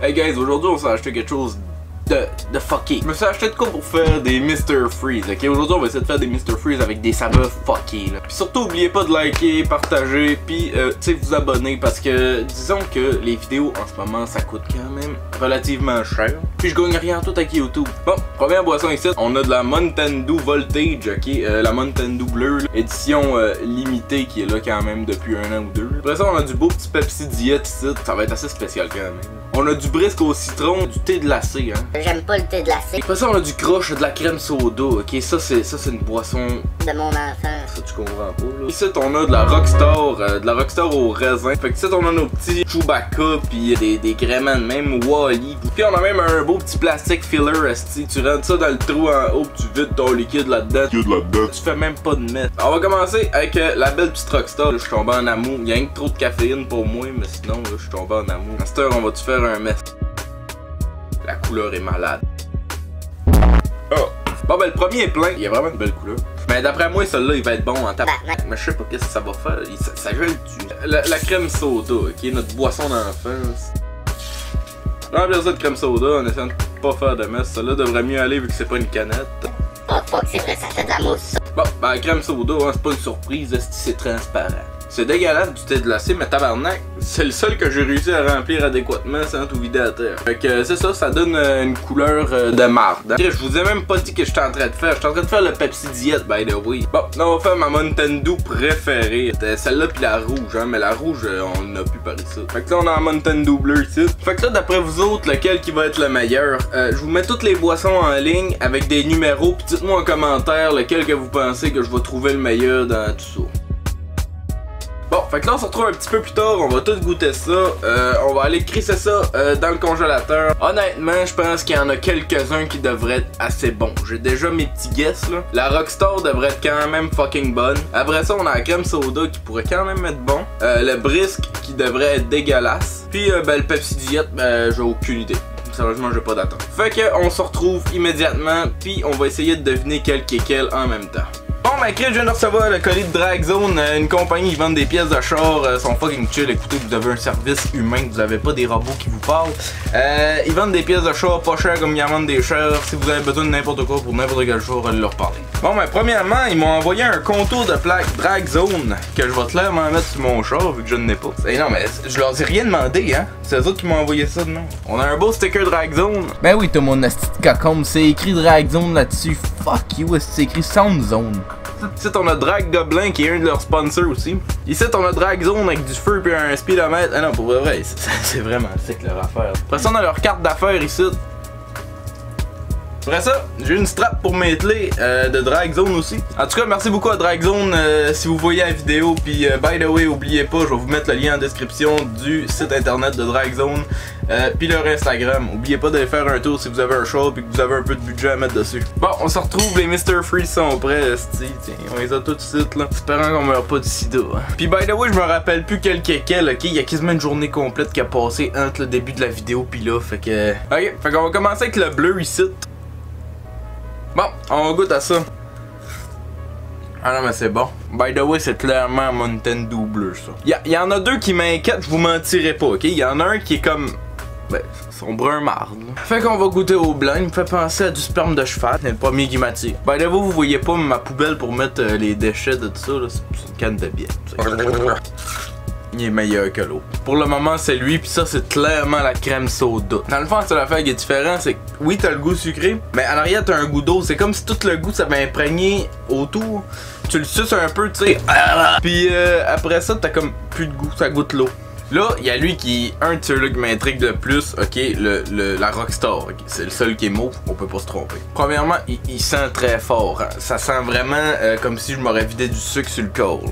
Hey guys, aujourd'hui on s'est acheté quelque chose de fucké. Je me suis acheté de quoi pour faire des Mr. Freeze, ok? Aujourd'hui on va essayer de faire des Mr. Freeze avec des saveurs fuckées là. Puis surtout oubliez pas de liker, partager, puis tu sais vous abonner parce que disons que les vidéos en ce moment ça coûte quand même relativement cher. Puis je gagne rien tout avec YouTube. Bon, première boisson ici, on a de la Mountain Dew Voltage, ok? La Mountain Dew bleue, là, édition limitée qui est là quand même depuis 1 an ou 2. Après ça on a du beau petit Pepsi Diet ici, ça va être assez spécial quand même. On a du brisque au citron, du thé glacé, hein. J'aime pas le thé glacé. Après ça, on a du crush, de la crème soda, ok? Ça, c'est une boisson de mon enfant. Ça, tu comprends pas, là. Ici, on a de la Rockstar au raisin. Fait que ici, on a nos petits Chewbacca, pis des gréments de même, Wally. Puis on a même un beau petit plastique filler, esti. Tu rentres ça dans le trou en haut, pis tu vides ton liquide là-dedans. Tu fais même pas de mètre. On va commencer avec la belle petite Rockstar. Là, je suis tombé en amour. Il y a rien que trop de caféine pour moi, mais sinon, là, je suis tombé en amour. À cette heure, on va-tu faire un mess? La couleur est malade. Oh! Bon ben le premier est plein, il y a vraiment une belle couleur. Mais d'après moi celui-là il va être bon en tape. Mais je sais pas qu'est-ce que ça va faire, ça gèle du... La crème soda, qui est notre boisson d'enfance. Remplir ça de crème soda en essayant de pas faire de mess. Celle-là devrait mieux aller vu que c'est pas une canette. Oh fuck, c'est vrai, ça fait de la mousse. Bon, ben la crème soda, hein, c'est pas une surprise, c'est transparent. C'est dégueulasse du thé glacé, mais tabarnak, c'est le seul que j'ai réussi à remplir adéquatement sans tout vider à terre. Fait que c'est ça, ça donne une couleur de marde. Hein. Je vous ai même pas dit que j'étais en train de faire. J'étais en train de faire le Pepsi Diet, by the way. Bon, là on va faire ma Mountain Dew préférée. C'était celle-là pis la rouge, hein, mais la rouge, on n'a plus par ici. Fait que là on a la Mountain Dew bleue ici. Fait que là d'après vous autres, lequel qui va être le meilleur? Je vous mets toutes les boissons en ligne avec des numéros, pis dites-moi en commentaire lequel que vous pensez que je vais trouver le meilleur dans tout ça. Bon, fait que là on se retrouve un petit peu plus tard, on va tous goûter ça, on va aller crisser ça dans le congélateur. Honnêtement, je pense qu'il y en a quelques-uns qui devraient être assez bons. J'ai déjà mes petits guess là. La Rockstar devrait être quand même fucking bonne. Après ça, on a la crème soda qui pourrait quand même être bon. Le brisque qui devrait être dégueulasse. Puis ben, le Pepsi Diet, j'ai aucune idée. Sérieusement, j'ai pas d'attente. Fait que on se retrouve immédiatement, puis on va essayer de deviner quel qui est quel en même temps. Bon, ma je viens de recevoir le colis de Drag Zone, une compagnie qui vend des pièces de char, sont fucking chill. Écoutez, vous avez un service humain, vous avez pas des robots qui vous parlent. Ils vendent des pièces de char pas chères comme ils en vendent des chars. Si vous avez besoin de n'importe quoi pour n'importe quel jour, allez leur parler. Bon, ben premièrement, ils m'ont envoyé un contour de plaque Drag Zone que je vais clairement mettre sur mon char vu que je ne l'ai pas. Et non, mais je leur ai rien demandé, hein. C'est eux autres qui m'ont envoyé ça, non? On a un beau sticker Drag Zone. Ben oui, t'as mon asti de cacombe, c'est écrit Drag Zone là-dessus. Fuck you, c'est écrit Sound Zone. Ici on a Drag Goblin qui est un de leurs sponsors aussi. Ici on a Drag Zone avec du feu puis un speedomètre. Ah non, pour vrai, c'est vraiment sick leur affaire. Après ça on a leur carte d'affaires ici. Après ça, j'ai une strap pour m'ételer de Drag Zone aussi. En tout cas, merci beaucoup à Drag Zone si vous voyez la vidéo. Puis by the way, oubliez pas, je vais vous mettre le lien en description du site internet de Drag Zone. Puis leur Instagram. Oubliez pas d'aller faire un tour si vous avez un shop et que vous avez un peu de budget à mettre dessus. Bon, on se retrouve, les Mr. Freeze sont prêts, tiens, on les a tous ici là. Espérant qu'on meurt pas du sida. Hein. Puis by the way, je me rappelle plus quel qui est quel, ok? Il y a quasiment une journée complète qui a passé entre le début de la vidéo puis là, fait que... Ok, fait qu'on va commencer avec le bleu ici. Bon, on goûte à ça. Ah non mais c'est bon. By the way, c'est clairement Mountain Dew bleu ça. Il y en a deux qui m'inquiètent, je vous mentirai pas, ok? Il y en a un qui est comme... Ben, son brun marde. Fait qu'on va goûter au blanc, il me fait penser à du sperme de cheval. C'est le premier qui m'attire. By the way, vous voyez pas ma poubelle pour mettre les déchets de tout ça, là. C'est une canne de bière. Il est meilleur que l'autre. Pour le moment, c'est lui, puis ça, c'est clairement la crème soda. Dans le fond, c'est l'affaire qui est différent, c'est que oui, t'as le goût sucré, mais en arrière, t'as un goût d'eau. C'est comme si tout le goût s'avait imprégné autour. Tu le suces un peu, tu sais. Puis après ça, t'as comme plus de goût, ça goûte l'eau. Là, il y a lui qui est un de ceux-là qui m'intrigue le plus, ok, la Rockstar. Okay? C'est le seul qui est mauve, on peut pas se tromper. Premièrement, il sent très fort. Hein? Ça sent vraiment comme si je m'aurais vidé du sucre sur le corps.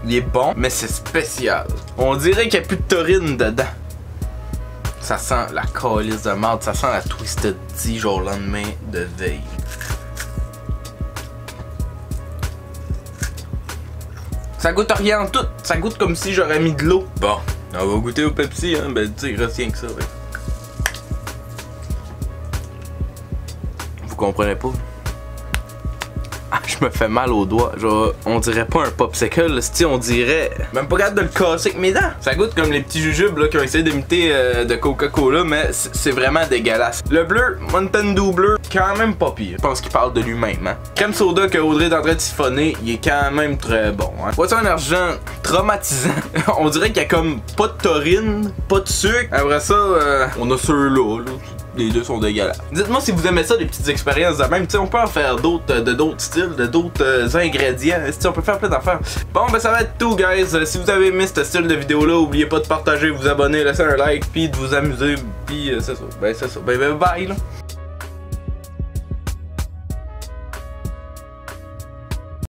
Il est bon, mais c'est spécial. On dirait qu'il n'y a plus de taurine dedans. Ça sent la calice de marde, ça sent la Twisted Tea, genre le lendemain de veille. Ça goûte rien en tout, ça goûte comme si j'aurais mis de l'eau. Bon, on va goûter au Pepsi, hein, ben tu sais, il reste rien que ça. Ouais. Vous comprenez pas? Ah, je me fais mal aux doigts. Genre, on dirait pas un popsicle, on dirait. Même pas capable de le casser avec mes dents. Ça goûte comme les petits jujubes là, qui ont essayé d'imiter de Coca-Cola, mais c'est vraiment dégueulasse. Le bleu, Mountain Dew bleu, quand même pas pire. Je pense qu'il parle de lui-même. Hein. Crème soda que Audrey est en train de siphonner, il est quand même très bon. Hein. Boisson énergisante, traumatisant. On dirait qu'il y a comme pas de taurine, pas de sucre. Après ça, on a ceux-là. Là. Les deux sont dégueulasses. Dites-moi si vous aimez ça, des petites expériences de même. T'sais, on peut en faire d'autres, d'autres styles, d'autres ingrédients. On peut faire plein d'affaires. Bon, ben ça va être tout, guys. Si vous avez aimé ce style de vidéo-là, oubliez pas de partager, vous abonner, laisser un like, puis de vous amuser. Puis c'est ça. Ben c'est ça. Ben bye là.